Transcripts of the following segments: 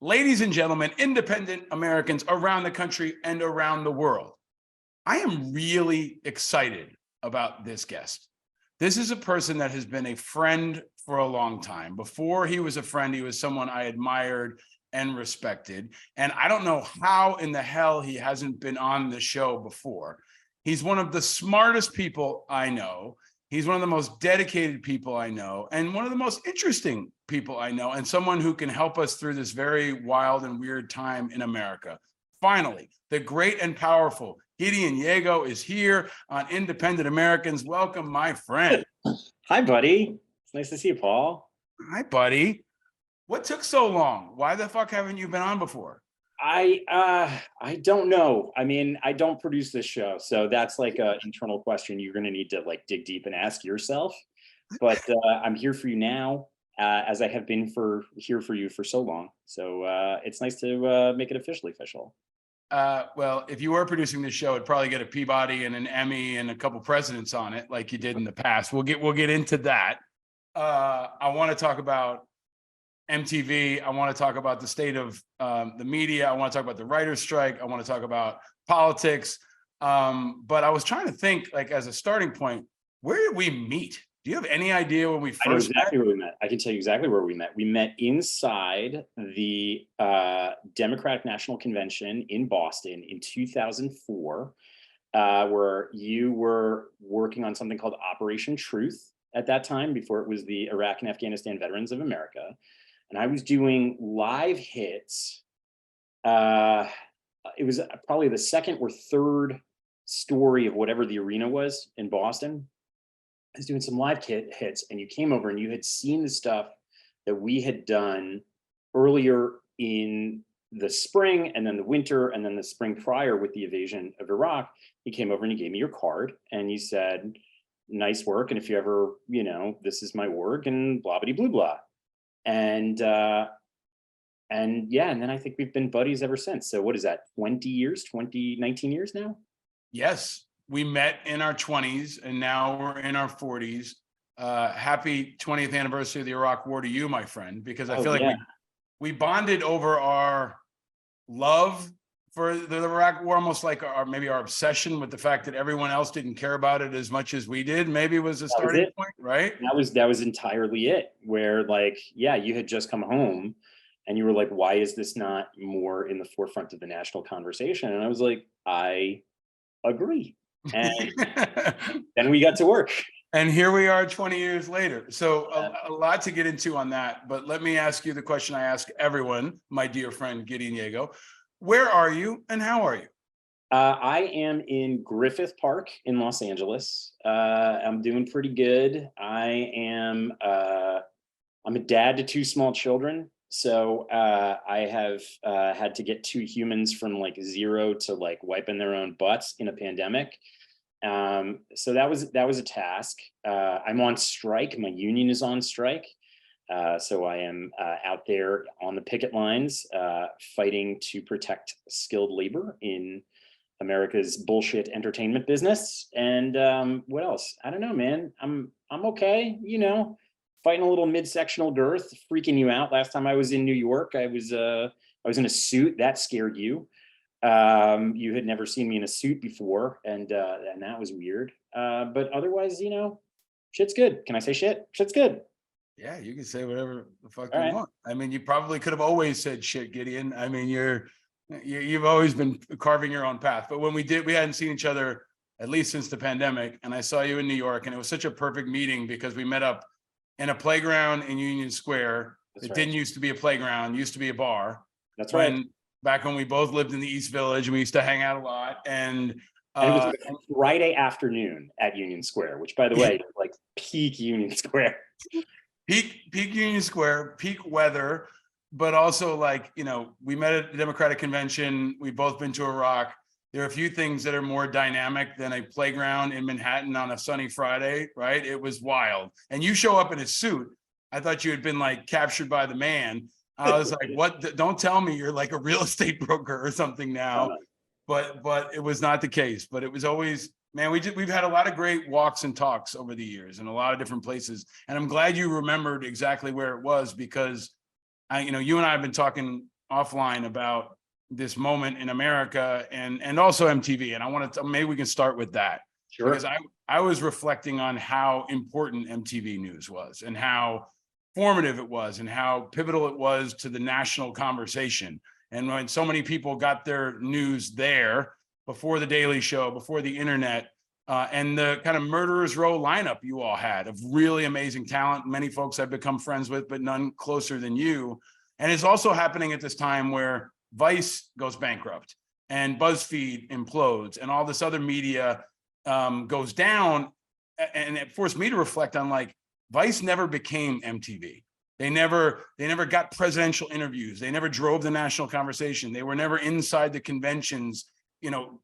Ladies and gentlemen, independent Americans around the country and around the world, I am really excited about this guest. This is a person that has been a friend for a long time. Before he was a friend, he was someone I admired and respected. And I don't know how in the hell he hasn't been on the show before. He's one of the smartest people I know. He's one of the most dedicated people I know, and one of the most interesting people I know, and someone who can help us through this very wild and weird time in America. Finally, the great and powerful Gideon Yago is here on Independent Americans. Welcome, my friend. Hi, buddy. It's nice to see you, Paul. Hi, buddy. What took so long? Why the fuck haven't you been on before? I don't know. I mean, I don't produce this show, so that's like an internal question you're going to need to like dig deep and ask yourself. But I'm here for you now, as I have been here for you for so long. So it's nice to make it officially official. Well, if you were producing this show, it'd probably get a Peabody and an Emmy and a couple presidents on it, like you did in the past. We'll get into that. I want to talk about MTV. I want to talk about the state of the media. I want to talk about the writer's strike. I want to talk about politics. But I was trying to think, like, as a starting point, where did we meet? Do you have any idea when we first I know exactly where we met. I can tell you exactly where we met. We met inside the Democratic National Convention in Boston in 2004, where you were working on something called Operation Truth at that time, before it was the Iraq and Afghanistan Veterans of America. And I was doing live hits. It was probably the second or third story of whatever the arena was in Boston. I was doing some live hits, and you came over and you had seen the stuff that we had done earlier in the spring, and then the winter, and then the spring prior with the invasion of Iraq. You came over and you gave me your card and you said, nice work. And if you ever, this is my work, and blah, blah, blah, blah. And yeah, and then I think we've been buddies ever since. So what is that, 19 years now? Yes, we met in our 20s and now we're in our 40s. Happy 20th anniversary of the Iraq War to you, my friend, because I feel like we bonded over our love for the Iraq War, almost like maybe our obsession with the fact that everyone else didn't care about it as much as we did. Maybe was a starting point, right? That was entirely it. Where, like, yeah, you had just come home and you were like, why is this not more in the forefront of the national conversation? And I was like, I agree. And then we got to work. And here we are 20 years later. So a lot to get into on that. But let me ask you the question I ask everyone, my dear friend Gideon Yago. Where are you and how are you? I am in Griffith Park in Los Angeles. I'm doing pretty good. I'm a dad to two small children. So I have had to get two humans from like zero to like wiping their own butts in a pandemic. So that was a task. I'm on strike. My union is on strike. So I am out there on the picket lines, fighting to protect skilled labor in America's bullshit entertainment business. And what else? I don't know, man. I'm okay. Fighting a little midsectional girth, freaking you out. Last time I was in New York, I was in a suit. That scared you. You had never seen me in a suit before, and that was weird. But otherwise, shit's good. Can I say shit? Shit's good. Yeah, you can say whatever the fuck you want. I mean, you probably could have always said shit, Gideon. I mean, you've always been carving your own path. But when we hadn't seen each other at least since the pandemic, and I saw you in New York, and it was such a perfect meeting because we met up in a playground in Union Square. It didn't used to be a playground, used to be a bar. That's right. Back when we both lived in the East Village, and we used to hang out a lot. And it was like a Friday afternoon at Union Square, which, by the way, like peak Union Square. Peak Union Square, peak weather, but also like, we met at the Democratic Convention. We've both been to Iraq. There are a few things that are more dynamic than a playground in Manhattan on a sunny Friday, right? It was wild. And you show up in a suit. I thought you had been like captured by the man. I was like, what? Don't tell me you're like a real estate broker or something now. But it was not the case. But it was always, man, we've had a lot of great walks and talks over the years in a lot of different places. And I'm glad you remembered exactly where it was, because you and I have been talking offline about this moment in America and also MTV. And I want to, maybe we can start with that. Sure. Because I was reflecting on how important MTV News was and how formative it was and how pivotal it was to the national conversation. And when so many people got their news there before the Daily Show, before the internet, and the kind of murderers row lineup you all had of really amazing talent, many folks I've become friends with, but none closer than you. And it's also happening at this time where Vice goes bankrupt and BuzzFeed implodes and all this other media goes down. And it forced me to reflect on, like, Vice never became MTV. They never got presidential interviews. They never drove the national conversation. They were never inside the conventions, you know,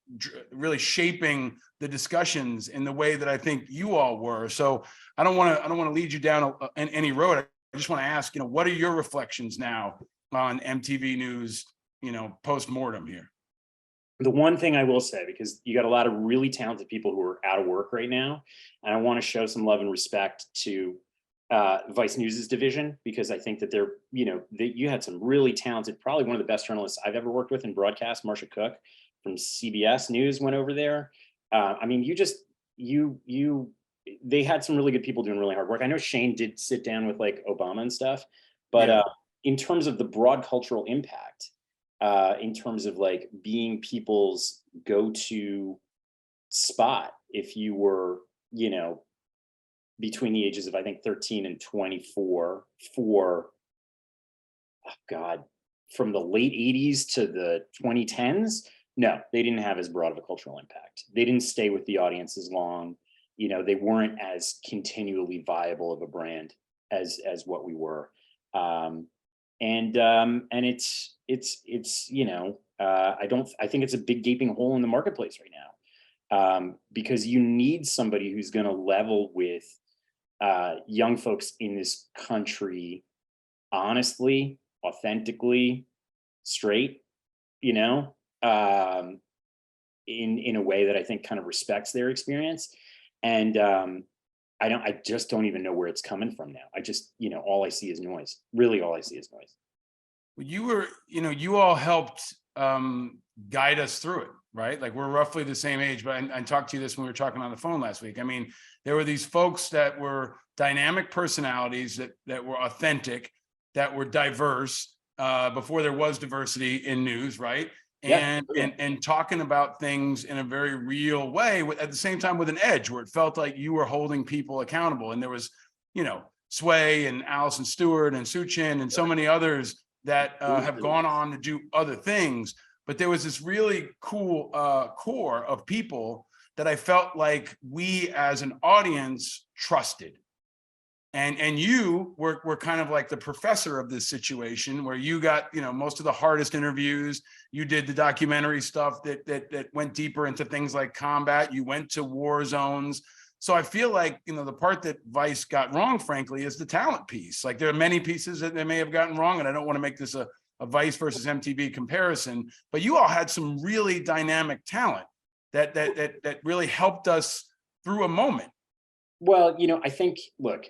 really shaping the discussions in the way that I think you all were. So I don't want to lead you down any road. I just want to ask, you know, what are your reflections now on MTV News, you know, post-mortem here? The one thing I will say, because you got a lot of really talented people who are out of work right now, and I want to show some love and respect to Vice News's division, because I think that they're, you know, that you had some really talented, probably one of the best journalists I've ever worked with in broadcast, Marcia Cook from CBS News went over there. I mean, they had some really good people doing really hard work. I know Shane did sit down with like Obama and stuff, but in terms of the broad cultural impact, in terms of like being people's go-to spot, if you were, you know, between the ages of, I think, 13 and 24 for, oh God, from the late 80s to the 2010s, no, they didn't have as broad of a cultural impact. They didn't stay with the audience as long. You know, they weren't as continually viable of a brand as what we were. And it's you know, I think it's a big gaping hole in the marketplace right now, because you need somebody who's going to level with young folks in this country honestly, authentically, straight, you know, in a way that I think kind of respects their experience. And I just don't even know where it's coming from now. I just, you know, all I see is noise. Really, all I see is noise. You were, you know, you all helped guide us through it, right? Like, we're roughly the same age, but I talked to you this when we were talking on the phone last week. I mean, there were these folks that were dynamic personalities that were authentic, that were diverse, before there was diversity in news, right? And talking about things in a very real way, at the same time with an edge, where it felt like you were holding people accountable. And there was, you know, Sway and Allison Stewart and Suchin and so many others that have gone on to do other things. But there was this really cool core of people that I felt like we as an audience trusted. And you were kind of like the professor of this situation, where you got, you know, most of the hardest interviews. You did the documentary stuff that went deeper into things like combat. You went to war zones. So I feel like, you know, the part that Vice got wrong, frankly, is the talent piece. Like, there are many pieces that they may have gotten wrong, and I don't want to make this a Vice versus MTV comparison, but you all had some really dynamic talent that really helped us through a moment. Well, you know, I think, look,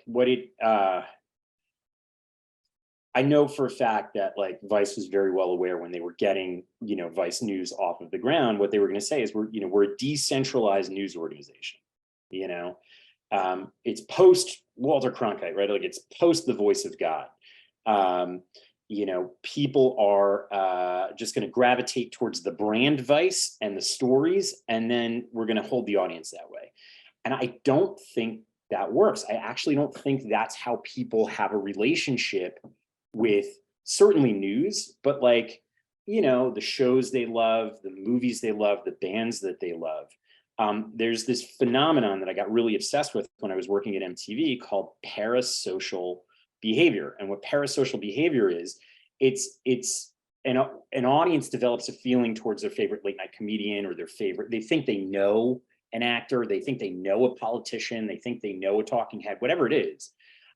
I know for a fact that like Vice was very well aware when they were getting, you know, Vice News off of the ground, what they were going to say is we're a decentralized news organization, you know, it's post Walter Cronkite, right? Like, it's post the voice of God. You know, people are just going to gravitate towards the brand Vice and the stories, and then we're going to hold the audience that way. And I don't think that works. I actually don't think that's how people have a relationship with certainly news, but like, you know, the shows they love, the movies they love, the bands that they love. There's this phenomenon that I got really obsessed with when I was working at MTV called parasocial behavior. And what parasocial behavior is, it's an audience develops a feeling towards their favorite late night comedian, or they think they know an actor, they think they know a politician, they think they know a talking head, whatever it is.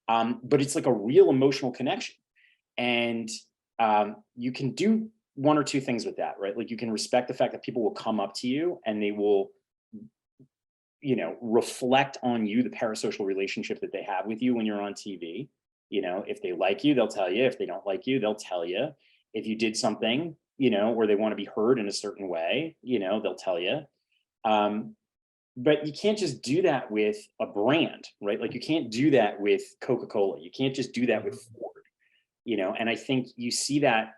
But it's like a real emotional connection. And you can do one or two things with that, right? Like, you can respect the fact that people will come up to you and they will, you know, reflect on you, the parasocial relationship that they have with you when you're on TV. You know, if they like you, they'll tell you. If they don't like you, they'll tell you. If you did something, or they want to be heard in a certain way, they'll tell you. But you can't just do that with a brand, right? Like you can't do that with Coca-Cola. You can't just do that with Ford, and I think you see that,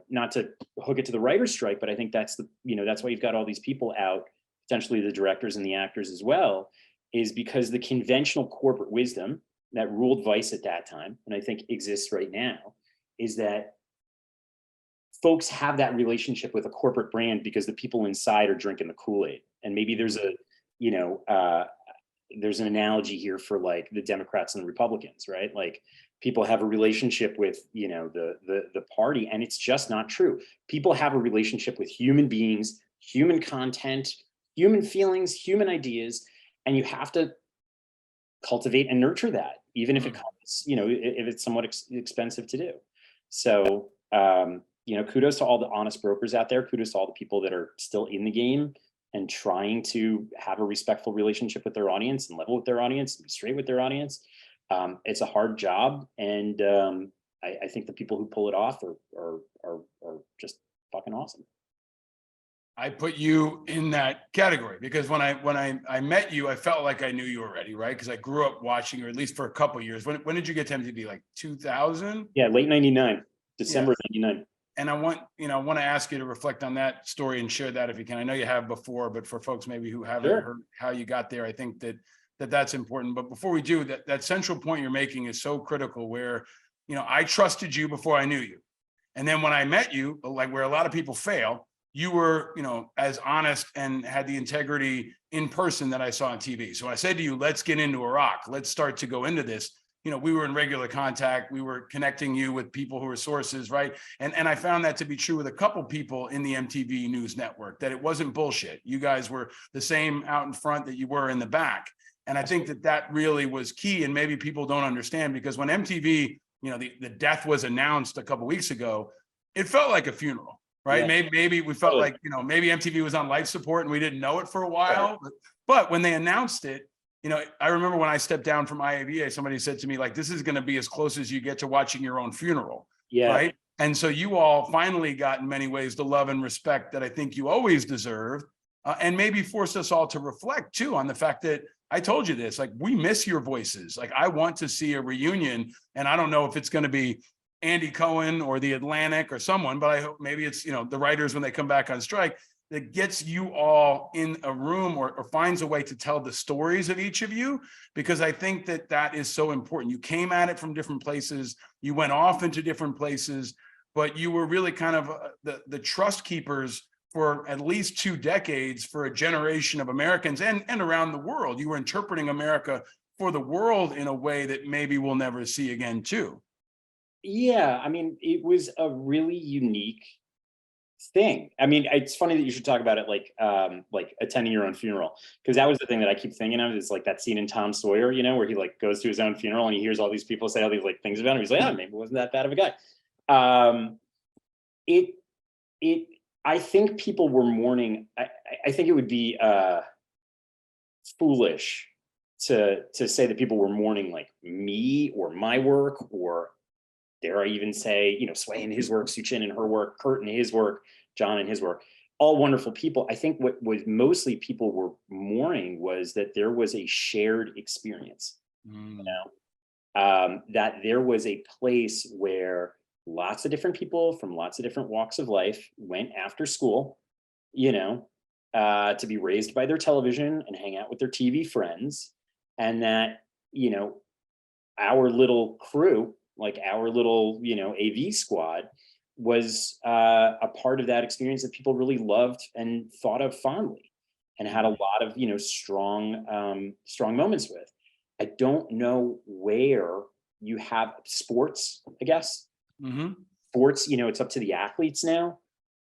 not to hook it to the writer's strike, but I think that's that's why you've got all these people out, potentially the directors and the actors as well, is because the conventional corporate wisdom that ruled Vice at that time, and I think exists right now, is that folks have that relationship with a corporate brand because the people inside are drinking the Kool-Aid. And maybe there's there's an analogy here for like the Democrats and the Republicans, right? Like people have a relationship with, the party, and it's just not true. People have a relationship with human beings, human content, human feelings, human ideas, and you have to cultivate and nurture that, even if it comes, if it's somewhat expensive to do. So, kudos to all the honest brokers out there. Kudos to all the people that are still in the game and trying to have a respectful relationship with their audience and level with their audience and be straight with their audience. It's a hard job. And I think the people who pull it off are just fucking awesome. I put you in that category because when I met you, I felt like I knew you already, right? Because I grew up watching, or at least for a couple of years. When did you get to MTV? Like 2000? Yeah, late 99, December 99. And I want to ask you to reflect on that story and share that if you can. I know you have before, but for folks maybe who haven't heard how you got there, I think that's important. But before we do, that central point you're making is so critical where, I trusted you before I knew you. And then when I met you, like where a lot of people fail, you were, as honest and had the integrity in person that I saw on TV. So I said to you, let's get into Iraq. Let's start to go into this. We were in regular contact. We were connecting you with people who were sources, right? And I found that to be true with a couple people in the MTV News Network, that it wasn't bullshit. You guys were the same out in front that you were in the back. And I think that really was key. And maybe people don't understand, because when MTV, the death was announced a couple of weeks ago, it felt like a funeral, right? Yeah. Maybe we felt like, maybe MTV was on life support and we didn't know it for a while. But when they announced it, I remember when I stepped down from IAVA, somebody said to me, like, this is going to be as close as you get to watching your own funeral. Yeah. Right. And so you all finally got in many ways the love and respect that I think you always deserved, and maybe forced us all to reflect too on the fact that I told you this, like, we miss your voices. Like, I want to see a reunion, and I don't know if it's going to be Andy Cohen or the Atlantic or someone, but I hope maybe it's, the writers when they come back on strike, that gets you all in a room or finds a way to tell the stories of each of you, because I think that is so important. You came at it from different places, you went off into different places, but you were really kind of the trust keepers for at least 2 decades for a generation of Americans and around the world. You were interpreting America for the world in a way that maybe we'll never see again too. Yeah, I mean, it was a really unique thing. I mean, it's funny that you should talk about it like attending your own funeral, because that was the thing that I keep thinking of, is like that scene in Tom Sawyer, where he like goes to his own funeral and he hears all these people say all these like things about him. He's like, oh, maybe it wasn't that bad of a guy. I think people were mourning. I think it would be foolish to say that people were mourning like me or my work, or dare I even say, Sway in his work, Suchin in her work, Kurt in his work, John in his work, all wonderful people. I think what was mostly people were mourning was that there was a shared experience, that there was a place where lots of different people from lots of different walks of life went after school, to be raised by their television and hang out with their TV friends. And that, our little crew, like our little, AV squad, was a part of that experience that people really loved and thought of fondly and had a lot of, strong moments with. I don't know where you have sports, I guess. Mm-hmm. Sports, it's up to the athletes now.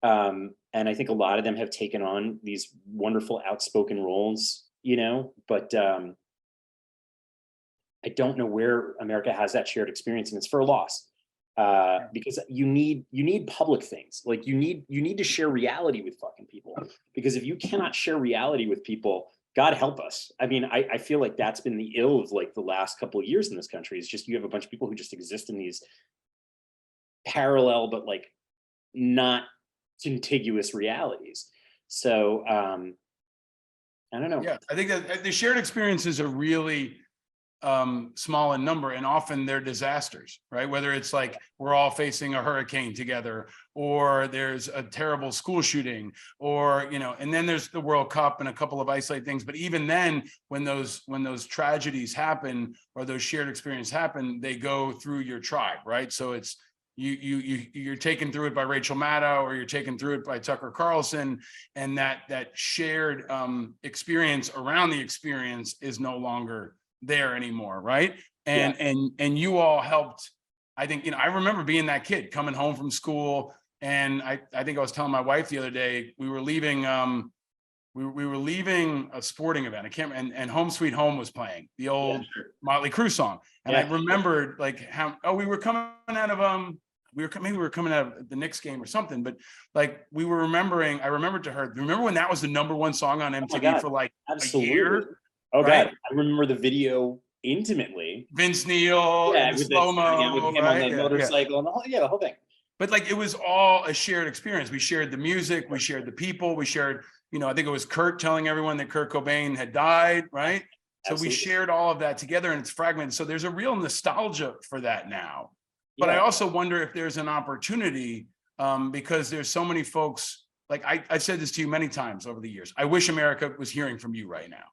And I think a lot of them have taken on these wonderful outspoken roles, but I don't know where America has that shared experience, and it's for a loss. Because you need public things. Like you need to share reality with fucking people, because if you cannot share reality with people, God help us. I mean, I feel like that's been the ill of like the last couple of years in this country. Is just you have a bunch of people who just exist in these parallel but like not contiguous realities. So I don't know. Yeah, I think that the shared experiences are really small in number, and often they're disasters, right? Whether it's like we're all facing a hurricane together, or there's a terrible school shooting, or and then there's the World Cup and a couple of isolated things. But even then, when those tragedies happen or those shared experiences happen, they go through your tribe, right? So it's you're taken through it by Rachel Maddow, or you're taken through it by Tucker Carlson, and that shared experience around the experience is no longer there anymore, right? And Yeah. and you all helped. I think I remember being that kid coming home from school, and I think I was telling my wife the other day, we were leaving we were leaving a sporting event. I can't, and Home Sweet Home was playing the old Motley Crue song, and I Yeah. remembered like how we were coming out of maybe we were coming out of the Knicks game or something, but like we were remembering. I remembered to her. Remember when that was the #1 song on Oh my MTV God, for like a absolutely. year, Oh right? God, I remember the video intimately. Vince Neil and Yeah, the with the slow starting out with mo, him on right? the Yeah, yeah. motorcycle and the whole thing. But like it was all a shared experience. We shared the music, we shared the people, we shared, I think it was Kurt telling everyone that Kurt Cobain had died, right? So we Absolutely. shared all of that together, and it's fragmented. So there's a real nostalgia for that now. But I Yeah. also wonder if there's an opportunity, because there's so many folks, like I've said this to you many times over the years. I wish America was hearing from you right now,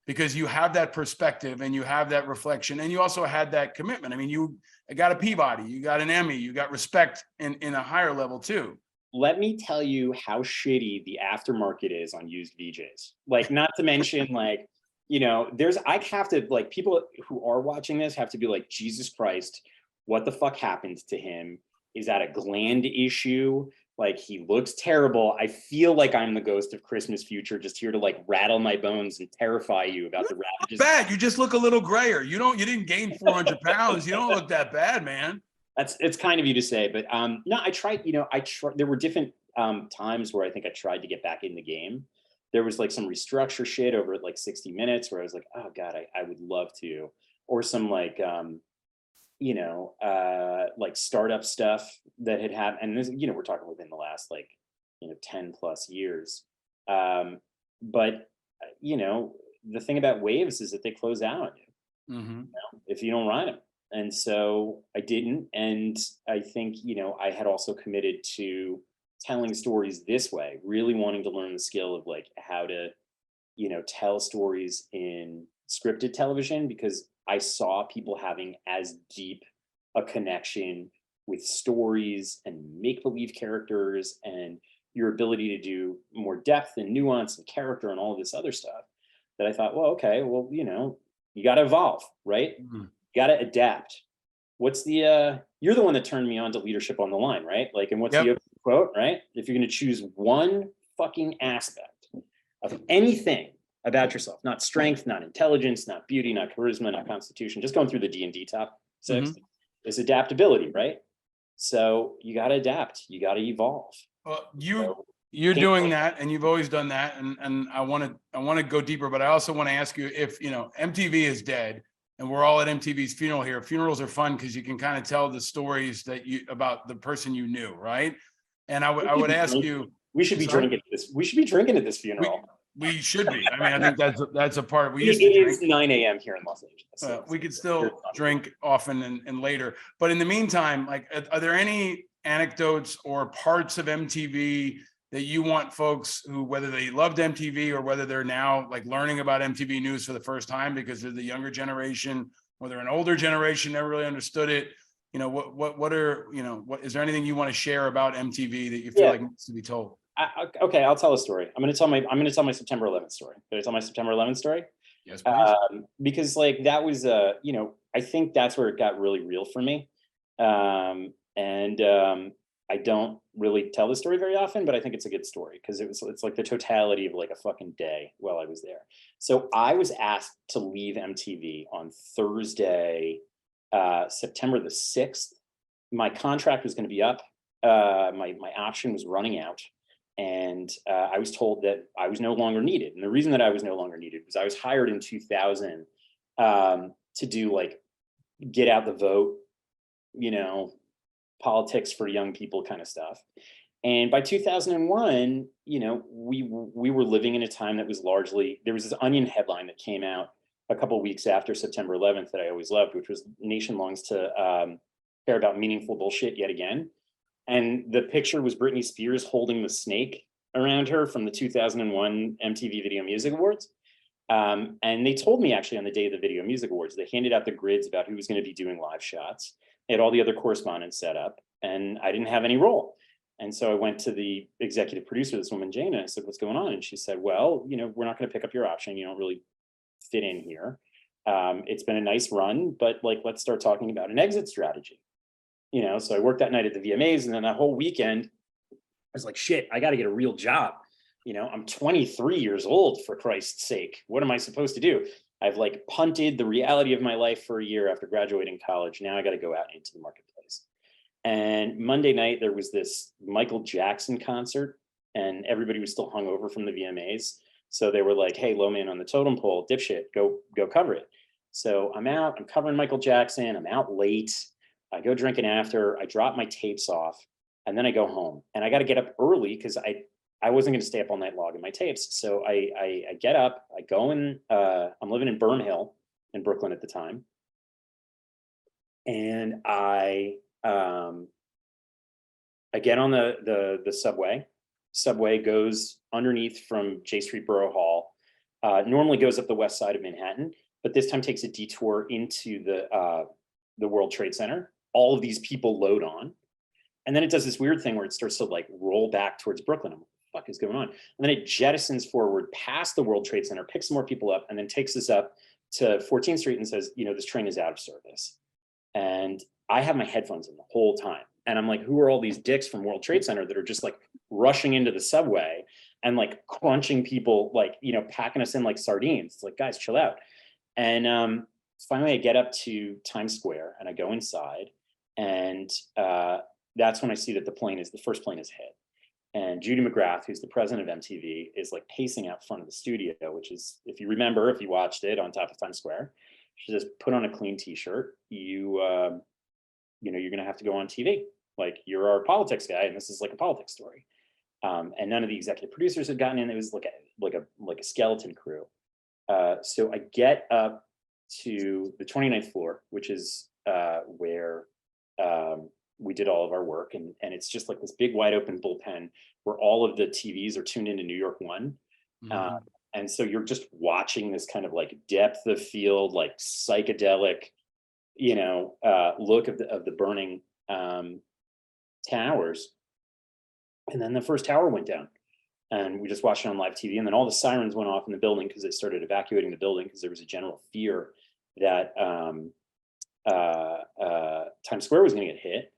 because you have that perspective and you have that reflection, and you also had that commitment. I mean, you got a Peabody, you got an Emmy, you got respect in a higher level too. Let me tell you how shitty the aftermarket is on used VJs. Like, not to mention, like, I have to, like, people who are watching this have to be like, Jesus Christ, what the fuck happened to him? Is that a gland issue? Like, he looks terrible. I feel like I'm the ghost of Christmas future, just here to like rattle my bones and terrify you about the ravages. Bad. You just look a little grayer. You didn't gain 400 pounds. You don't look that bad, man. It's kind of you to say, but no, I tried. There were different times where I think I tried to get back in the game. There was like some restructure shit over at like 60 Minutes where I was like, oh God, I would love to, or some like like startup stuff that had happened. And this, we're talking within the last like 10 plus years. But the thing about waves is that they close out on you, Mm-hmm. if you don't ride them. And so I didn't. And I think, I had also committed to telling stories this way, really wanting to learn the skill of like how to, tell stories in scripted television, because I saw people having as deep a connection with stories and make believe characters and your ability to do more depth and nuance and character and all of this other stuff, that I thought, well, okay, well, you got to evolve, right? Mm-hmm. Got to adapt. What's the you're the one that turned me on to Leadership on the Line, right? Like, and what's Yep. the quote, right? If you're going to choose one fucking aspect of anything about yourself, not strength, not intelligence, not beauty, not charisma, not constitution, just going through the D&D top 6, Mm-hmm. is adaptability, right? So you got to adapt, you got to evolve. Well, So, you're doing that, and you've always done that, and I want to go deeper, but I also want to ask you if MTV is dead, and we're all at MTV's funeral here. Funerals are fun because you can kind of tell the stories about the person you knew, right? And I would ask you. We should be drinking at this. We should be drinking at this funeral. We should be. I mean, I think that's a part. We It used to drink. is 9 a.m. here in Los Angeles. So We could still drink often and later. But in the meantime, like, are there any anecdotes or parts of MTV that you want folks who, whether they loved MTV or whether they're now like learning about MTV News for the first time because they're the younger generation, or they're an older generation, never really understood it? What is there anything you want to share about MTV that you feel like needs to be told? Okay, I'll tell a story. I'm going to tell my September 11th story. Can I tell my September 11th story? Yes, please. Because like that was I think that's where it got really real for me. And I don't really tell the story very often, but I think it's a good story because it's like the totality of like a fucking day while I was there. So I was asked to leave MTV on Thursday, September the 6th. My contract was going to be up. My option was running out. And I was told that I was no longer needed. And the reason that I was no longer needed was I was hired in 2000 to do like get out the vote, politics for young people kind of stuff. And by 2001, you know, we were living in a time that was largely, there was this Onion headline that came out a couple of weeks after September 11th that I always loved, which was "Nation longs to care about meaningful bullshit yet again." And the picture was Britney Spears holding the snake around her from the 2001 MTV Video Music Awards. And they told me actually on the day of the Video Music Awards, they handed out the grids about who was going to be doing live shots. They had all the other correspondents set up, and I didn't have any role. And so I went to the executive producer, this woman, Jane, and I said, "What's going on?" And she said, "Well, you know, we're not going to pick up your option. You don't really fit in here. It's been a nice run, but like, let's start talking about an exit strategy." You know, so I worked that night at the VMAs, and then that whole weekend, I was like, shit, I got to get a real job. You know, I'm 23 years old, for Christ's sake. What am I supposed to do? I've like punted the reality of my life for a year after graduating college. Now I got to go out into the marketplace. And Monday night, there was this Michael Jackson concert, and everybody was still hungover from the VMAs. So they were like, "Hey, low man on the totem pole, dipshit, go cover it." So I'm out, I'm covering Michael Jackson, I'm out late. I go drinking after, I drop my tapes off, and then I go home. And I got to get up early because I wasn't going to stay up all night logging my tapes. So I get up, I go in, I'm living in Burn Hill in Brooklyn at the time. And I get on the subway. Subway goes underneath from J Street Borough Hall. Normally goes up the west side of Manhattan, but this time takes a detour into the World Trade Center. All of these people load on, and then it does this weird thing where it starts to like roll back towards Brooklyn. I'm like, what the fuck is going on? And then it jettisons forward past the World Trade Center, picks some more people up, and then takes us up to 14th Street and says, "You know, this train is out of service." And I have my headphones in the whole time. And I'm like, who are all these dicks from World Trade Center that are just like rushing into the subway and like crunching people, like, you know, packing us in like sardines? It's like, guys, chill out. And finally I get up to Times Square and I go inside, and that's when I see that the first plane is hit. And Judy McGrath, who's the president of MTV, is like pacing out front of the studio, which is, if you remember, if you watched it, on top of Times Square. She says, "Put on a clean t-shirt. You know, you're going to have to go on TV. Like, you're our politics guy, and this is like a politics story." And none of the executive producers had gotten in. It was like a skeleton crew. So I get up to the 29th floor, which is where we did all of our work. And it's just like this big wide open bullpen where all of the TVs are tuned into New York One. Mhm. And so you're just watching this kind of like depth of field, like psychedelic, you know, look of the burning towers. And then the first tower went down, and we just watched it on live TV. And then all the sirens went off in the building because they started evacuating the building because there was a general fear that Times Square was going to get hit.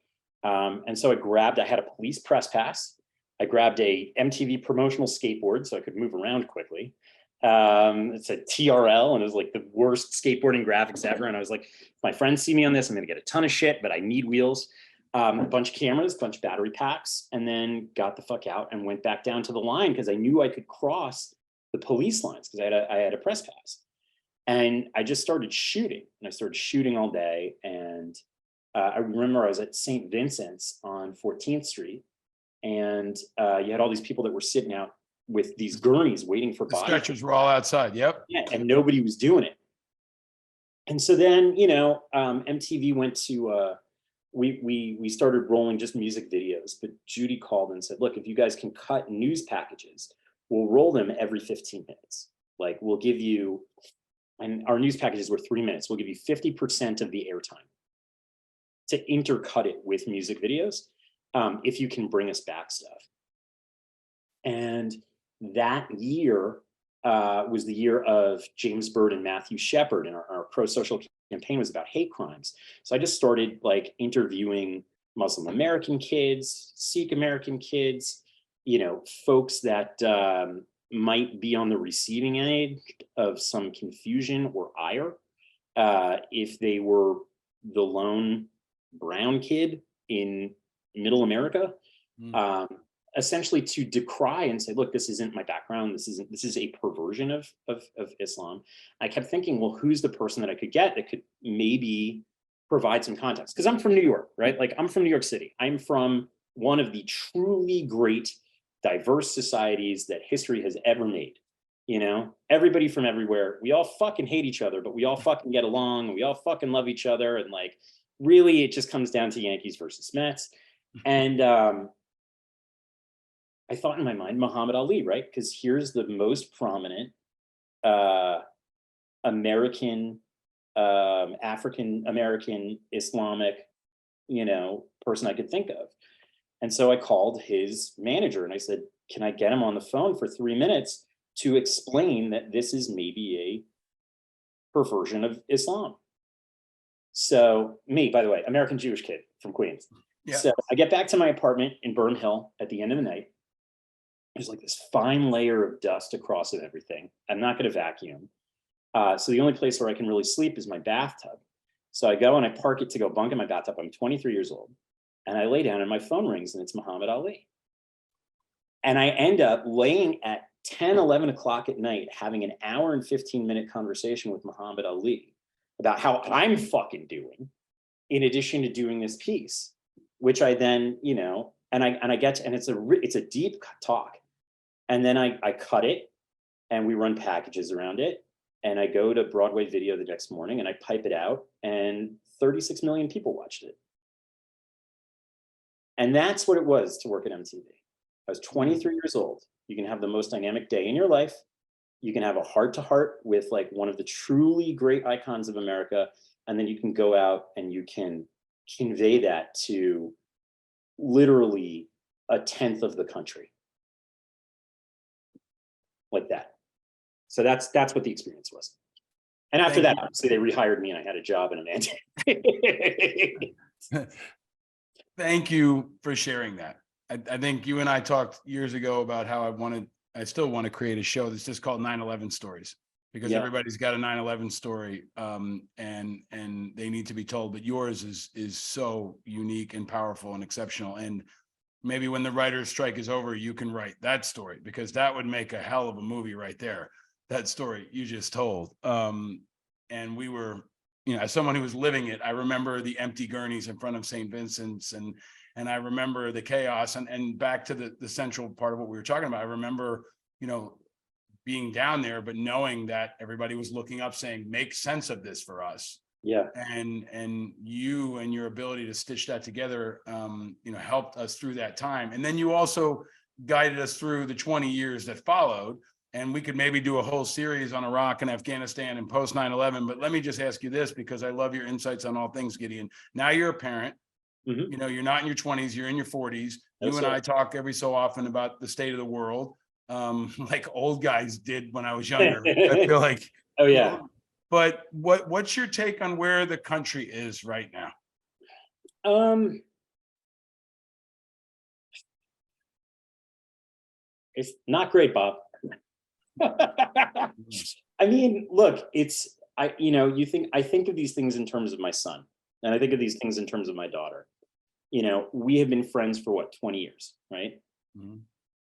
And so I had a police press pass. I grabbed a MTV promotional skateboard so I could move around quickly. It's a TRL, and it was like the worst skateboarding graphics ever. And I was like, if my friends see me on this, I'm going to get a ton of shit, but I need wheels. A bunch of cameras, a bunch of battery packs, and then got the fuck out and went back down to the line because I knew I could cross the police lines because I had a press pass. And I just started shooting, and I started shooting all day. And I remember I was at St. Vincent's on 14th Street, and you had all these people that were sitting out with these gurneys waiting for The bodies. stretchers were all outside. Yep. Yeah, and nobody was doing it. And so then, you know, MTV went to we started rolling just music videos, but Judy called and said, "Look, if you guys can cut news packages, we'll roll them every 15 minutes. Like, we'll give you," and our news packages were 3 minutes, "we'll give you 50% of the airtime to intercut it with music videos, if you can bring us back stuff." And that year was the year of James Byrd and Matthew Shepard, and our pro-social campaign was about hate crimes. So I just started like interviewing Muslim American kids, Sikh American kids, you know, folks that might be on the receiving end of some confusion or ire, if they were the lone brown kid in middle America. Essentially to decry and say, look, this isn't my background. This is a perversion of Islam. I kept thinking, well, who's the person that I could get that could maybe provide some context? Because I'm from New York, right? Like, I'm from New York City. I'm from one of the truly great, diverse societies that history has ever made. You know, everybody from everywhere. We all fucking hate each other, but we all fucking get along. And we all fucking love each other. And like, really, it just comes down to Yankees versus Mets. And I thought in my mind, Muhammad Ali, right? Because here's the most prominent American, African American, Islamic, you know, person I could think of. And so I called his manager and I said, can I get him on the phone for 3 minutes to explain that this is maybe a perversion of Islam? So me, by the way, American Jewish kid from Queens. Yeah. So I get back to my apartment in Burnham Hill at the end of the night. There's like this fine layer of dust across it, everything. I'm not going to vacuum. So the only place where I can really sleep is my bathtub. So I go and I park it to go bunk in my bathtub. I'm 23 years old. And I lay down and my phone rings and it's Muhammad Ali. And I end up laying at 10, 11 o'clock at night, having an hour and 15-minute conversation with Muhammad Ali about how I'm fucking doing, in addition to doing this piece, which I then, you know, and I get to, and it's a deep talk. And then I cut it and we run packages around it. And I go to Broadway Video the next morning and I pipe it out and 36 million people watched it. And that's what it was to work at MTV. I was 23 years old. You can have the most dynamic day in your life. You can have a heart-to-heart with like one of the truly great icons of America. And then you can go out and you can convey that to literally a tenth of the country. Like that. So that's what the experience was. And after that, obviously they rehired me and I had a job in a mandate. Thank you for sharing that. I think you and I talked years ago about how I still want to create a show that's just called 9/11 Stories, because everybody's got a 9/11 story, and they need to be told. But yours is so unique and powerful and exceptional. And maybe when the writer's strike is over, you can write that story, because that would make a hell of a movie right there. That story you just told. And we were, you know, as someone who was living it, I remember the empty gurneys in front of St. Vincent's, and I remember the chaos, and back to the central part of what we were talking about. I remember, you know, being down there, but knowing that everybody was looking up saying, make sense of this for us. Yeah. And you and your ability to stitch that together, you know, helped us through that time. And then you also guided us through the 20 years that followed. And we could maybe do a whole series on Iraq and Afghanistan and post 9/11. But let me just ask you this, because I love your insights on all things, Gideon. Now you're a parent. You know, you're not in your 20s, you're in your 40s. You and I talk every so often about the state of the world, like old guys did when I was younger. I feel like, oh yeah. But what's your take on where the country is right now? It's not great, Bob. I mean, look, I think of these things in terms of my son, and I think of these things in terms of my daughter. You know, we have been friends for what, 20 years, right?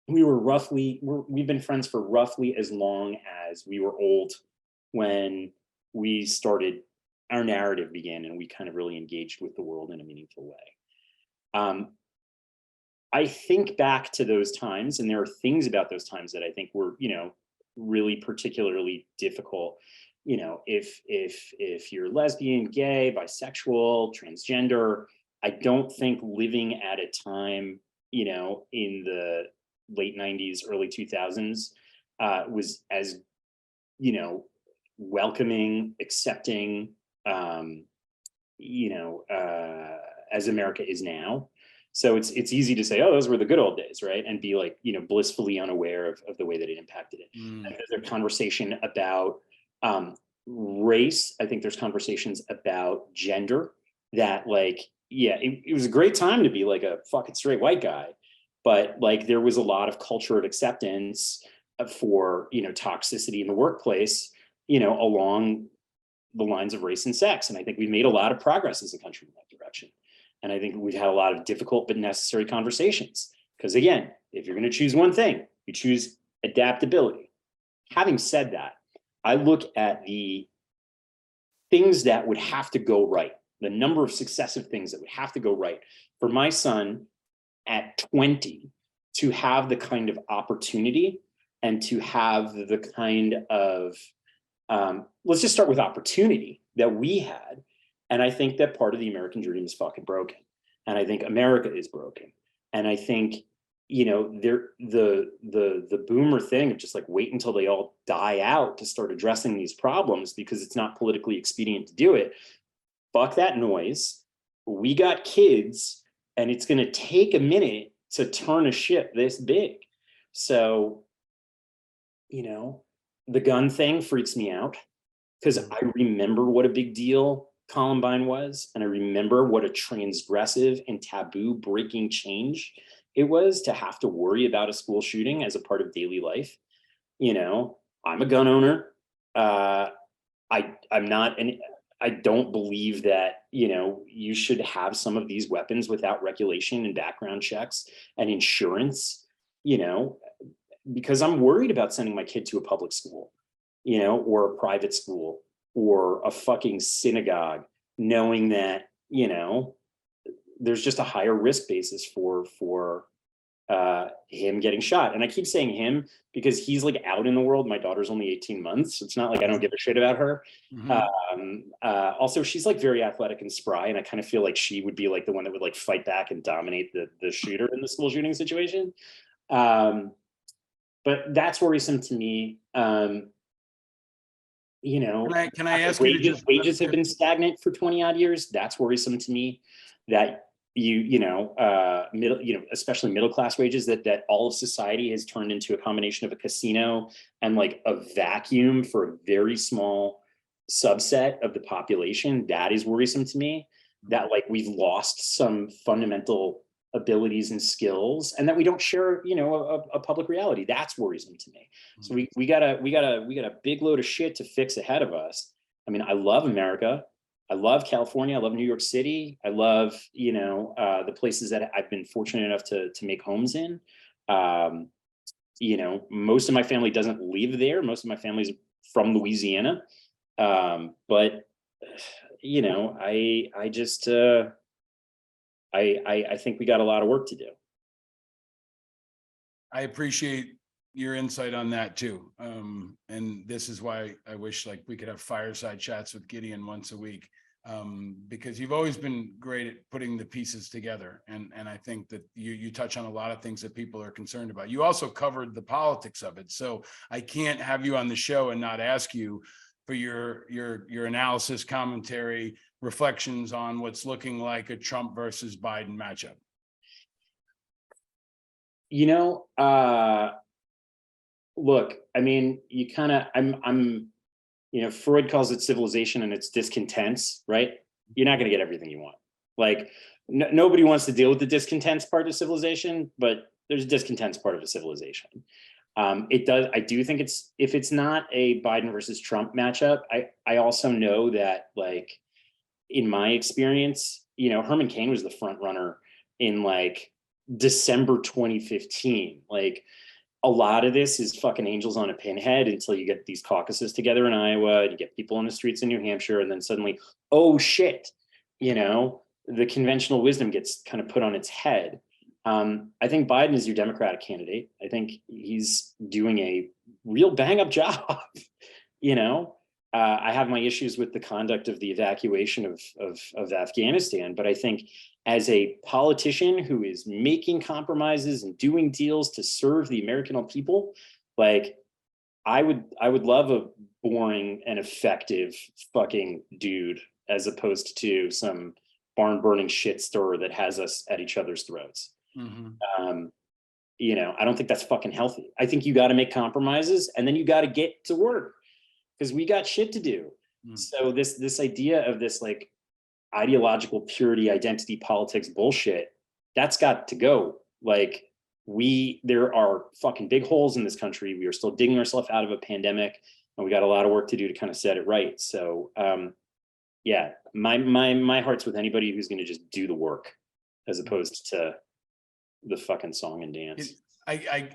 We've been friends for roughly as long as we were old when we started, our narrative began, and we kind of really engaged with the world in a meaningful way. I think back to those times, and there are things about those times that I think were, you know, really particularly difficult. You know, if you're lesbian, gay, bisexual, transgender, I don't think living at a time, you know, in the late 90s, early 2000s was as, you know, welcoming, accepting, you know, as America is now. So it's easy to say, oh, those were the good old days, right? And be like, you know, blissfully unaware of the way that it impacted it. There's a conversation about race. I think there's conversations about gender that, like, yeah, it was a great time to be like a fucking straight white guy, but like there was a lot of culture of acceptance for, you know, toxicity in the workplace, you know, along the lines of race and sex. And I think we made a lot of progress as a country in that direction. And I think we've had a lot of difficult but necessary conversations. Because again, if you're going to choose one thing, you choose adaptability. Having said that, I look at the things that would have to go right, the number of successive things that would have to go right for my son at 20 to have the kind of opportunity and to have the kind of, let's just start with opportunity that we had. And I think that part of the American dream is fucking broken. And I think America is broken. And I think, you know, the boomer thing of just like wait until they all die out to start addressing these problems because it's not politically expedient to do it. Fuck that noise. We got kids, and it's going to take a minute to turn a ship this big. So, you know, the gun thing freaks me out because I remember what a big deal Columbine was, and I remember what a transgressive and taboo breaking change it was to have to worry about a school shooting as a part of daily life. You know, I'm a gun owner. I'm not an I don't believe that, you know, you should have some of these weapons without regulation and background checks and insurance, you know, because I'm worried about sending my kid to a public school, you know, or a private school or a fucking synagogue, knowing that, you know, there's just a higher risk basis for him getting shot. And I keep saying him because he's like out in the world. My daughter's only 18 months. So it's not like I don't give a shit about her. Also, she's like very athletic and spry. And I kind of feel like she would be like the one that would like fight back and dominate the shooter in the school shooting situation. But that's worrisome to me. You know, can I ask you to just wages have been stagnant for 20 odd years. That's worrisome to me that especially middle class wages, that all of society has turned into a combination of a casino and like a vacuum for a very small subset of the population. That is worrisome to me, that like we've lost some fundamental abilities and skills and that we don't share, you know, a public reality. That's worrisome to me. So we got a big load of shit to fix ahead of us. I mean, I love America. I love California. I love New York City. I love, you know, the places that I've been fortunate enough to make homes in. You know, most of my family doesn't live there. Most of my family's from Louisiana. But, you know, I just, I think we got a lot of work to do. I appreciate your insight on that too. And this is why I wish like we could have fireside chats with Gideon once a week, because you've always been great at putting the pieces together. And I think that you touch on a lot of things that people are concerned about. You also covered the politics of it. So I can't have you on the show and not ask you for your analysis, commentary, reflections on what's looking like a Trump versus Biden matchup. You know, look, I mean, you kind of, I'm, you know, Freud calls it civilization and it's discontents, right? You're not going to get everything you want. Like nobody wants to deal with the discontents part of civilization, but there's a discontents part of a civilization. I do think if it's not a Biden versus Trump matchup, I also know that like in my experience, you know, Herman Cain was the front runner in like December 2015. Like, a lot of this is fucking angels on a pinhead until you get these caucuses together in Iowa and you get people on the streets in New Hampshire. And then suddenly, oh shit, you know, the conventional wisdom gets kind of put on its head. I think Biden is your Democratic candidate. I think he's doing a real bang up job. You know, I have my issues with the conduct of the evacuation of Afghanistan, but I think as a politician who is making compromises and doing deals to serve the American people, like I would love a boring and effective fucking dude as opposed to some barn burning shit stirrer that has us at each other's throats. You know, I don't think that's fucking healthy. I think you got to make compromises and then you got to get to work because we got shit to do. So this idea of this like ideological purity, identity politics bullshit, that's got to go. Like there are fucking big holes in this country. We are still digging ourselves out of a pandemic and we got a lot of work to do to kind of set it right. So yeah, my heart's with anybody who's going to just do the work as opposed to the fucking song and dance. I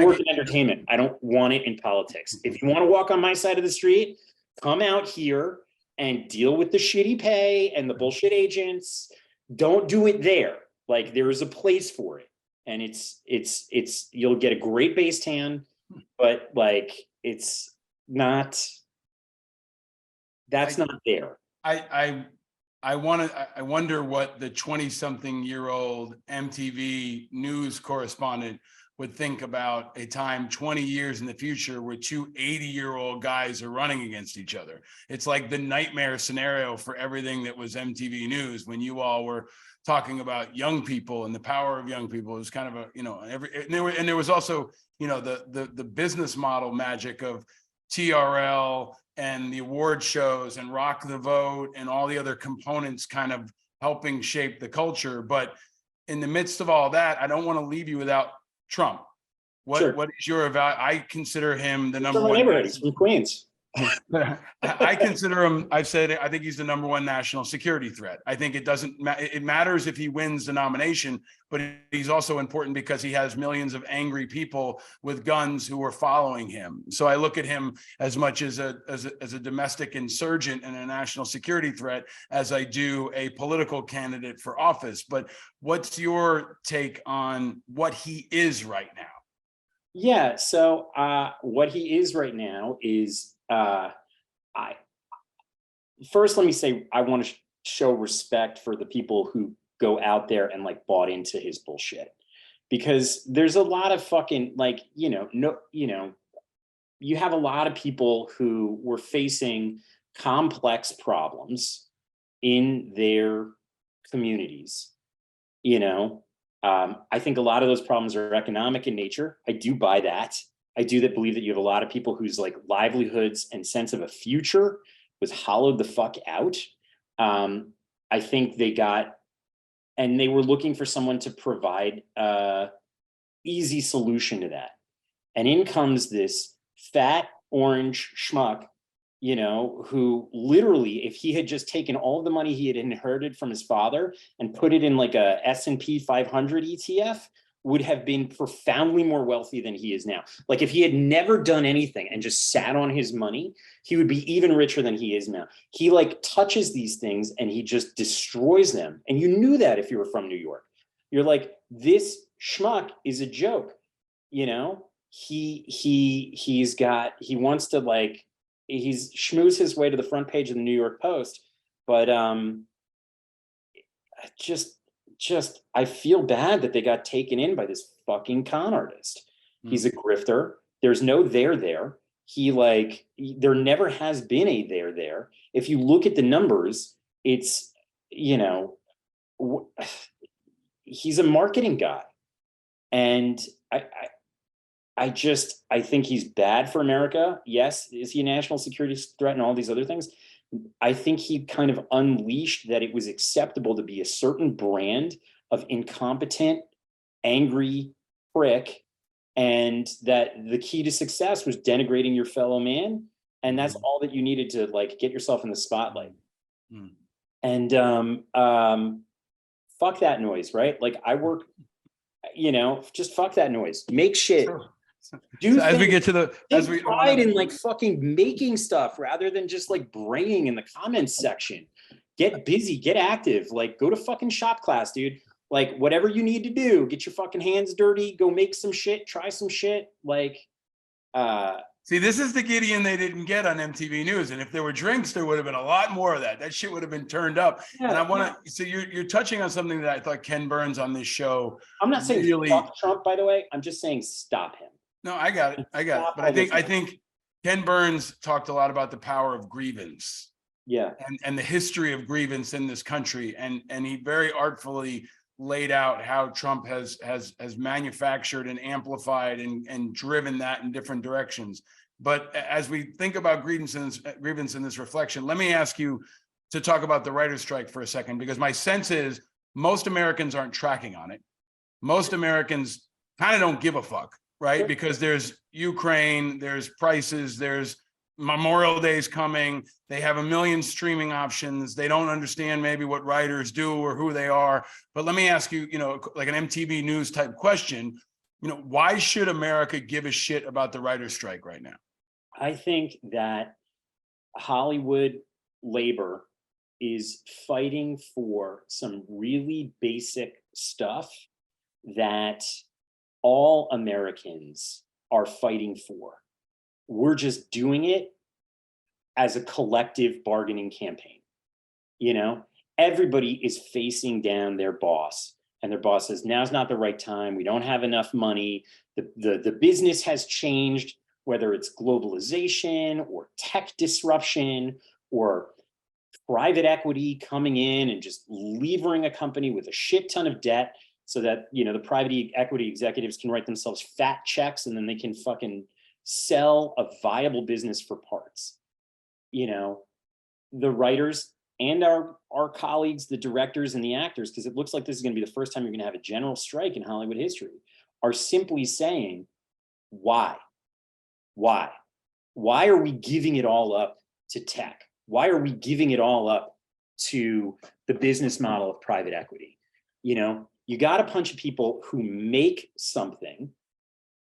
work in entertainment. I don't want it in politics. If you want to walk on my side of the street, come out here and deal with the shitty pay and the bullshit agents. Don't do it there. Like there is a place for it. and you'll get a great base tan, but like it's not, that's not there. I wonder what the 20-something-year-old MTV news correspondent would think about a time 20 years in the future where two 80-year-old guys are running against each other. It's like the nightmare scenario for everything that was MTV News when you all were talking about young people and the power of young people. It was kind of a, and there was also, the business model magic of TRL and the award shows and Rock the Vote and all the other components kind of helping shape the culture. But in the midst of all that, I don't want to leave you without Trump. Sure. What is your I consider him the He's number from my one. neighborhood. He's from Queens. I consider him, I've said it, I think he's the number one national security threat. I think it matters if he wins the nomination, but he's also important because he has millions of angry people with guns who are following him. So I look at him as much as a domestic insurgent and a national security threat as I do a political candidate for office. But what's your take on what he is right now? Yeah. So what he is right now is first, let me say, I want to show respect for the people who go out there and like bought into his bullshit, because there's a lot of fucking you have a lot of people who were facing complex problems in their communities. I think a lot of those problems are economic in nature. I do buy that. I do believe that you have a lot of people whose like livelihoods and sense of a future was hollowed the fuck out. I think they were looking for someone to provide a easy solution to that. And in comes this fat orange schmuck, who literally, if he had just taken all of the money he had inherited from his father and put it in like a S&P 500 ETF, would have been profoundly more wealthy than he is now. Like if he had never done anything and just sat on his money, he would be even richer than he is now. He like touches these things and he just destroys them. And you knew that if you were from New York. You're like, this schmuck is a joke. He wants to like, he's schmooze his way to the front page of the New York Post. But I feel bad that they got taken in by this fucking con artist. He's a grifter. There's no there. There never has been a there. If you look at the numbers, it's, he's a marketing guy. And I think he's bad for America. Yes. Is he a national security threat and all these other things? I think he kind of unleashed that it was acceptable to be a certain brand of incompetent, angry prick, and that the key to success was denigrating your fellow man. And that's all that you needed to like get yourself in the spotlight. And fuck that noise, right? Like I work, just fuck that noise. Make shit. Sure. Do so as we get to the pride in like fucking making stuff rather than just like braying in the comments section. Get busy, get active, like go to fucking shop class, dude. Like whatever you need to do, get your fucking hands dirty, go make some shit, try some shit. Like see, this is the Gideon they didn't get on MTV News. And if there were drinks, there would have been a lot more of that. That shit would have been turned up. Yeah, and I want to, so you're touching on something that I thought Ken Burns on this show. I'm not saying really, fuck Trump, by the way. I'm just saying stop him. No, I got it. But I think Ken Burns talked a lot about the power of grievance. Yeah. And the history of grievance in this country. And he very artfully laid out how Trump has manufactured and amplified and driven that in different directions. But as we think about grievance in this reflection, let me ask you to talk about the writer's strike for a second, because my sense is most Americans aren't tracking on it. Most Americans kind of don't give a fuck. Right? Because there's Ukraine, there's prices, there's Memorial Day's coming. They have a million streaming options. They don't understand maybe what writers do or who they are. But let me ask you, like an MTV News type question, why should America give a shit about the writer's strike right now? I think that Hollywood labor is fighting for some really basic stuff that all Americans are fighting for. We're just doing it as a collective bargaining campaign. You know, everybody is facing down their boss, and their boss says, now's not the right time. We don't have enough money. The business has changed, whether it's globalization or tech disruption or private equity coming in and just levering a company with a shit ton of debt so that, you know, the private equity executives can write themselves fat checks and then they can fucking sell a viable business for parts. You know, the writers and our colleagues, the directors and the actors, because it looks like this is going to be the first time you're going to have a general strike in Hollywood history, are simply saying, why? Why are we giving it all up to tech? Why are we giving it all up to the business model of private equity? You know, you got a bunch of people who make something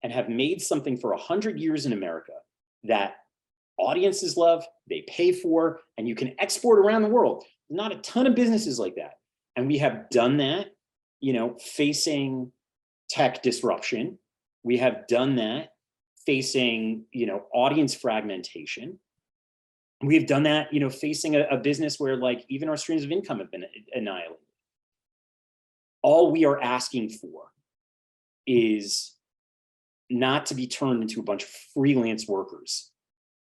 and have made something for 100 years in America that audiences love, they pay for, and you can export around the world. Not a ton of businesses like that. And we have done that, you know, facing tech disruption. We have done that facing, you know, audience fragmentation. We've done that, you know, facing a business where like even our streams of income have been annihilated. All we are asking for is not to be turned into a bunch of freelance workers,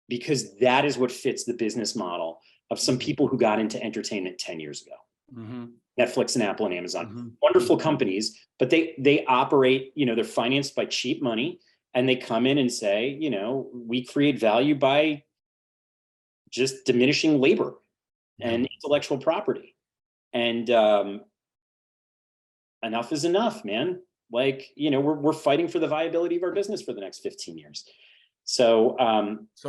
because that is what fits the business model of some people who got into entertainment 10 years ago. Mm-hmm. Netflix and Apple and Amazon, mm-hmm. Wonderful companies, but they operate, you know, they're financed by cheap money, and they come in and say, you know, we create value by just diminishing labor and intellectual property. And enough is enough, man. Like, you know, we're fighting for the viability of our business for the next 15 years. So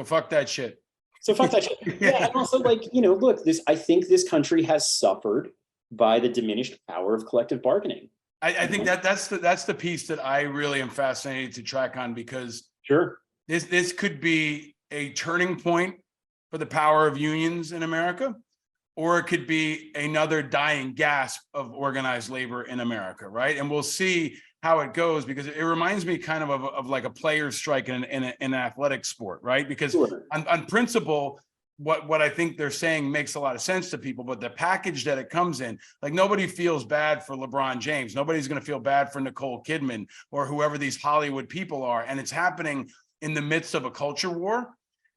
fuck that shit. So fuck that shit. Yeah. And also, like, you know, look, I think this country has suffered by the diminished power of collective bargaining. I think that's the piece that I really am fascinated to track on, because sure, this could be a turning point for the power of unions in America, or it could be another dying gasp of organized labor in America, right? And we'll see how it goes, because it reminds me kind of like a player's strike in an athletic sport, right? Because sure. on principle, what I think they're saying makes a lot of sense to people, but the package that it comes in, like, nobody feels bad for LeBron James. Nobody's going to feel bad for Nicole Kidman or whoever these Hollywood people are. And it's happening in the midst of a culture war.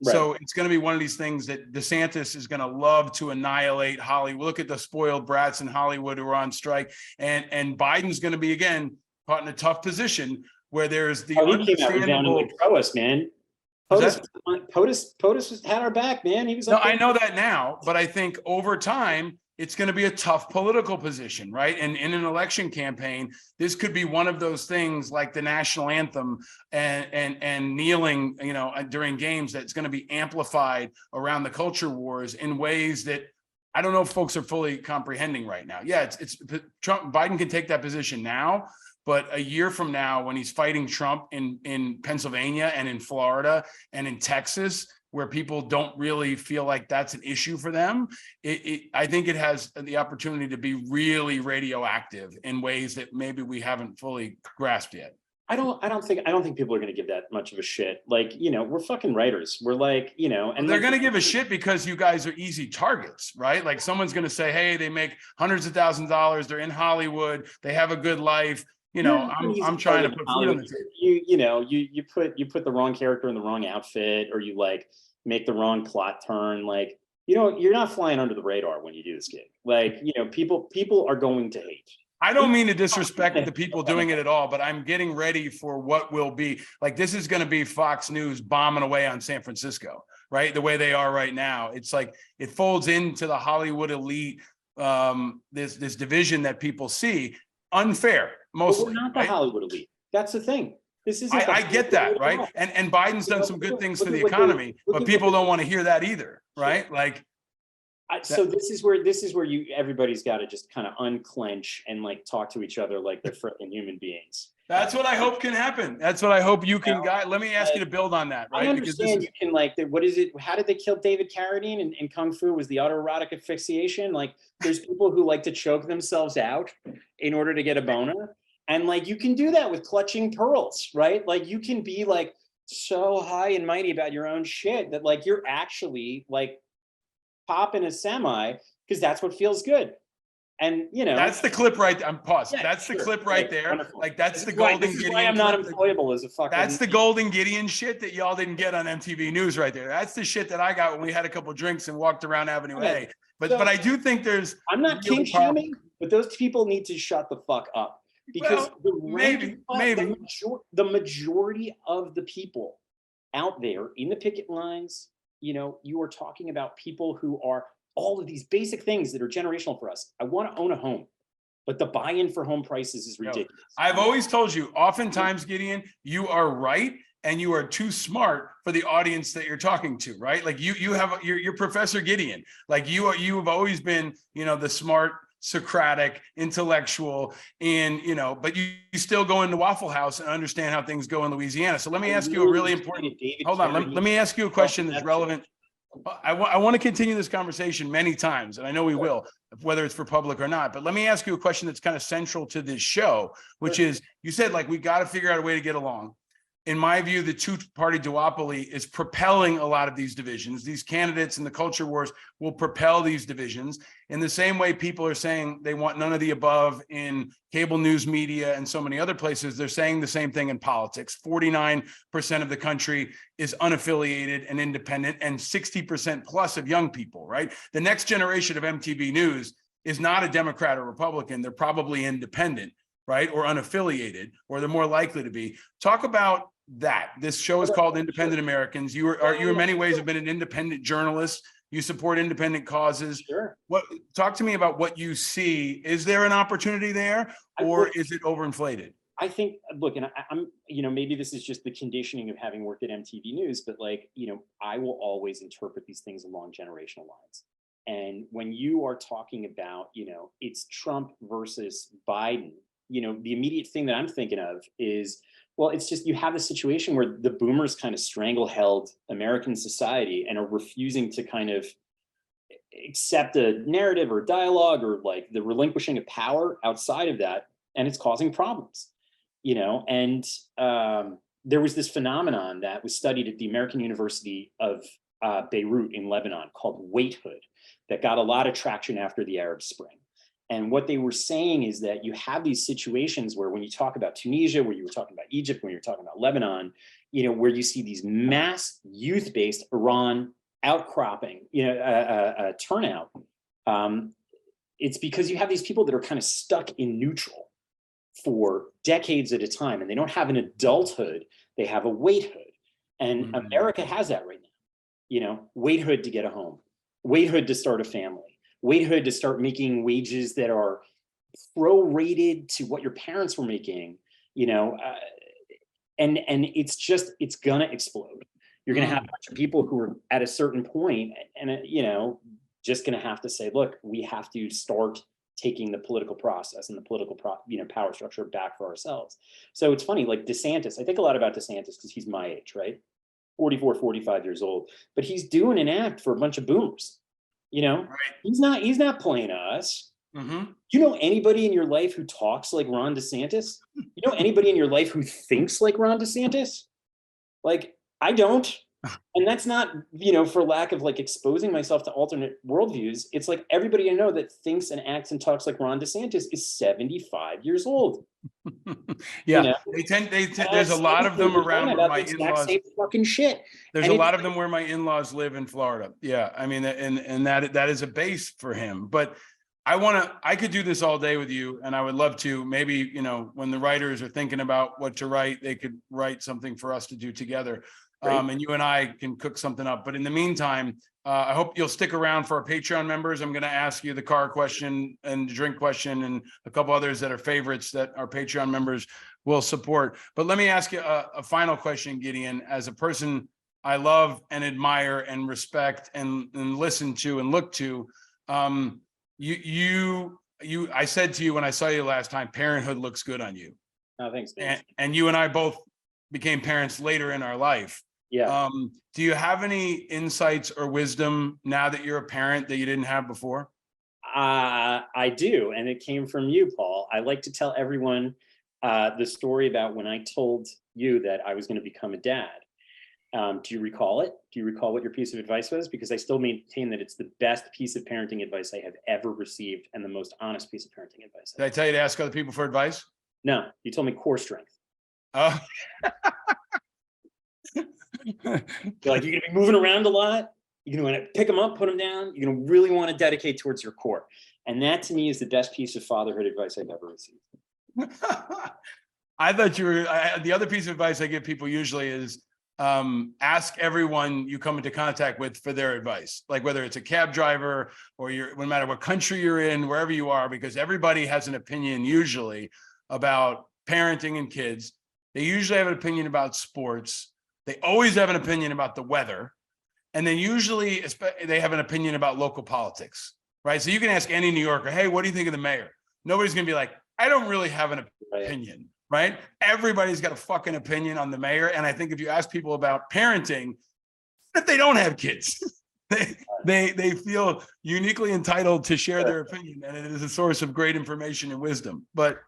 Right. So it's going to be one of these things that DeSantis is going to love to annihilate Hollywood. Look at the spoiled brats in Hollywood who are on strike. And Biden's going to be, again, caught in a tough position where there's the understandable pro us, man. POTUS had our back, man. He was like, no, I know that now, but I think over time it's going to be a tough political position, right? And in an election campaign, this could be one of those things like the national anthem and kneeling, you know, during games, that's going to be amplified around the culture wars in ways that I don't know if folks are fully comprehending right now. Yeah, it's Biden can take that position now, but a year from now, when he's fighting Trump in Pennsylvania and in Florida and in Texas, where people don't really feel like that's an issue for them, I think it has the opportunity to be really radioactive in ways that maybe we haven't fully grasped yet. I don't think people are going to give that much of a shit. Like, you know, we're fucking writers. We're like, you know, and they're going to give a shit because you guys are easy targets, right? Like, someone's going to say, hey, they make hundreds of thousands of dollars. They're in Hollywood. They have a good life. You know, I'm trying to put food on the table. You know, you put the wrong character in the wrong outfit, or you like make the wrong plot turn. Like, you know, you're not flying under the radar when you do this gig. Like, you know, people are going to hate. I don't mean to disrespect the people doing it at all, but I'm getting ready for what will be. Like, this is going to be Fox News bombing away on San Francisco, right? The way they are right now. It's like it folds into the Hollywood elite, this division that people see. Unfair, mostly. But we're not the Hollywood elite. That's the thing. This is. I get that, right? And Biden's done some good things for the economy, but people don't want to hear that either, right? Like. So this is where everybody's got to just kind of unclench and like talk to each other like they're freaking human beings. That's what I hope can happen. That's what I hope you can guide. Let me ask you to build on that, right? I understand you can like, what is it? How did they kill David Carradine in Kung Fu? Was the autoerotic asphyxiation? Like, there's people who like to choke themselves out in order to get a boner. And like, you can do that with clutching pearls, right? Like you can be like so high and mighty about your own shit that like you're actually like popping a semi because that's what feels good. And you know, That's the clip right there. I'm paused. yeah, That's the sure, clip right great, there. wonderful. Like that's the This golden is why Gideon I'm not clip. employable as a fucking. That's the golden Gideon shit that y'all didn't get on MTV News right there. That's the shit that I got when we had a couple drinks and walked around Avenue A. But I do think there's I'm not really kink shaming, but those people need to shut the fuck up because well, the maybe. the majority of the people out there in the picket lines, you know, you are talking about people who are all of these basic things that are generational for us. I want to own a home, but the buy-in for home prices is ridiculous. I've always told you, oftentimes, Gideon, you are right and you are too smart for the audience that you're talking to, right? Like you're Professor Gideon. Like you have always been, you know, the smart, Socratic, intellectual, and you know, but you still go into Waffle House and understand how things go in Louisiana. So let me ask you a really important. Hold on, let me ask you a question that's relevant. I want to continue this conversation many times, and I know we will, whether it's for public or not. But let me ask you a question that's kind of central to this show, which is, you said like we got to figure out a way to get along. In my view, the two-party duopoly is propelling a lot of these divisions. These candidates and the culture wars will propel these divisions. In the same way people are saying they want none of the above in cable news media and so many other places, they're saying the same thing in politics. 49% of the country is unaffiliated and independent, and 60% plus of young people, right? The next generation of MTV News is not a Democrat or Republican. They're probably independent, right? Or unaffiliated, or they're more likely to be. Talk about that. This show is called Independent Americans. You in many ways have been an independent journalist. You support independent causes. Sure. Talk to me about what you see. Is there an opportunity there, or is it overinflated? I think, look, and I'm, you know, maybe this is just the conditioning of having worked at MTV News, but like, you know, I will always interpret these things along generational lines. And when you are talking about, you know, it's Trump versus Biden, you know, the immediate thing that I'm thinking of is, well, it's just, you have a situation where the boomers kind of strangle-held American society and are refusing to kind of accept a narrative or dialogue or like the relinquishing of power outside of that. And it's causing problems, you know, and there was this phenomenon that was studied at the American University of Beirut in Lebanon called waithood that got a lot of traction after the Arab Spring. And what they were saying is that you have these situations where when you talk about Tunisia, where you were talking about Egypt, when you're talking about Lebanon, you know, where you see these mass youth-based Iran outcropping, you know, turnout, it's because you have these people that are kind of stuck in neutral for decades at a time, and they don't have an adulthood, they have a waithood. And America has that right now, you know, waithood to get a home, waithood to start a family, waithood to start making wages that are prorated to what your parents were making, you know, and it's gonna explode. You're gonna have a bunch of people who are at a certain point and, you know, just gonna have to say, look, we have to start taking the political process and the political power structure back for ourselves. So it's funny, like DeSantis, I think a lot about DeSantis because he's my age, right? 44, 45 years old, but he's doing an act for a bunch of boomers. You know, right. He's not playing us. You know anybody in your life who talks like Ron DeSantis? You know anybody in your life who thinks like Ron DeSantis? Like, I don't. And that's not, you know, for lack of like exposing myself to alternate worldviews. It's like everybody I know that thinks and acts and talks like Ron DeSantis is 75 years old. Yeah, you know? they tend there's a lot of them around where my in-laws fucking shit. There's a lot of them where my in-laws live in Florida. Yeah, I mean, and that is a base for him. But I could do this all day with you, and I would love to. Maybe, you know, when the writers are thinking about what to write, they could write something for us to do together. And you and I can cook something up. But in the meantime, I hope you'll stick around for our Patreon members. I'm going to ask you the car question and the drink question and a couple others that are favorites that our Patreon members will support. But let me ask you a final question, Gideon. As a person I love and admire and respect and listen to and look to, I said to you when I saw you last time, parenthood looks good on you. Oh, thanks, Dave. And you and I both became parents later in our life. Yeah. Do you have any insights or wisdom now that you're a parent that you didn't have before? I do, and it came from you, Paul. I like to tell everyone The story about when I told you that I was going to become a dad. Do you recall it? Do you recall what your piece of advice was? Because I still maintain that it's the best piece of parenting advice I have ever received and the most honest piece of parenting advice. Did I tell you to ask other people for advice? No, you told me core strength. Oh. You're like, you're going to be moving around a lot. You're going to pick them up, put them down. You're going to really want to dedicate towards your core. And that to me is the best piece of fatherhood advice I've ever received. I thought you were, the other piece of advice I give people usually is ask everyone you come into contact with for their advice, like whether it's a cab driver or no matter what country you're in, wherever you are, because everybody has an opinion usually about parenting and kids. They usually have an opinion about sports. They always have an opinion about the weather. And then usually they have an opinion about local politics, right? So you can ask any New Yorker, hey, what do you think of the mayor? Nobody's going to be like, I don't really have an opinion, right? Everybody's got a fucking opinion on the mayor. And I think if you ask people about parenting, if they don't have kids, they feel uniquely entitled to share their opinion. And it is a source of great information and wisdom. But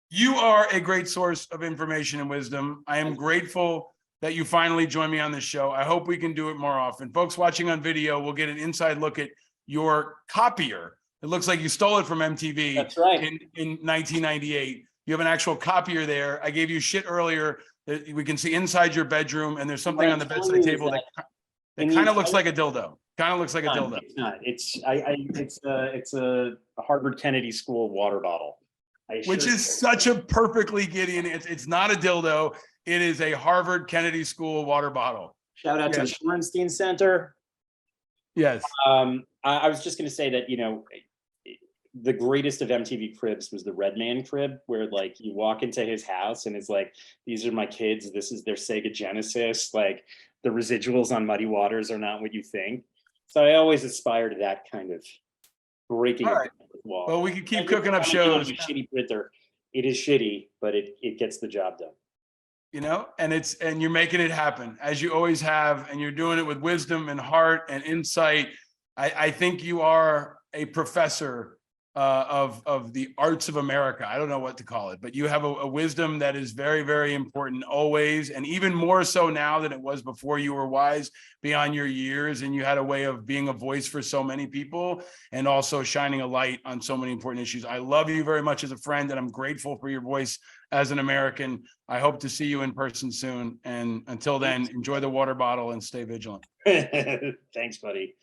you are a great source of information and wisdom. I am grateful that you finally joined me on this show. I hope we can do it more often. Folks watching on video will get an inside look at your copier. It looks like you stole it from MTV. That's right. In 1998. You have an actual copier there. I gave you shit earlier that we can see inside your bedroom, and there's something on the bedside table that kind of looks like a dildo. Kind of looks like a dildo. It's not. It's a Harvard Kennedy School water bottle. Which is such a perfectly Gideon. It's not a dildo. It is a Harvard Kennedy School water bottle. Shout out to the Shorenstein Center. Yes. I was just going to say that, the greatest of MTV cribs was the Redman crib, where like you walk into his house and it's like, these are my kids. This is their Sega Genesis. Like the residuals on Muddy Waters are not what you think. So I always aspire to that kind of breaking. All right. Wall. Well, we can keep cooking up shows. Shitty printer. It is shitty, but it gets the job done. And you're making it happen as you always have, and you're doing it with wisdom and heart and insight. I think you are a professor of the arts of America. I don't know what to call it, but you have a wisdom that is very, very important always, and even more so now than it was before. You were wise beyond your years, and you had a way of being a voice for so many people and also shining a light on so many important issues. I love you very much as a friend, and I'm grateful for your voice as an American. I hope to see you in person soon. And until then, enjoy the water bottle and stay vigilant. Thanks, buddy.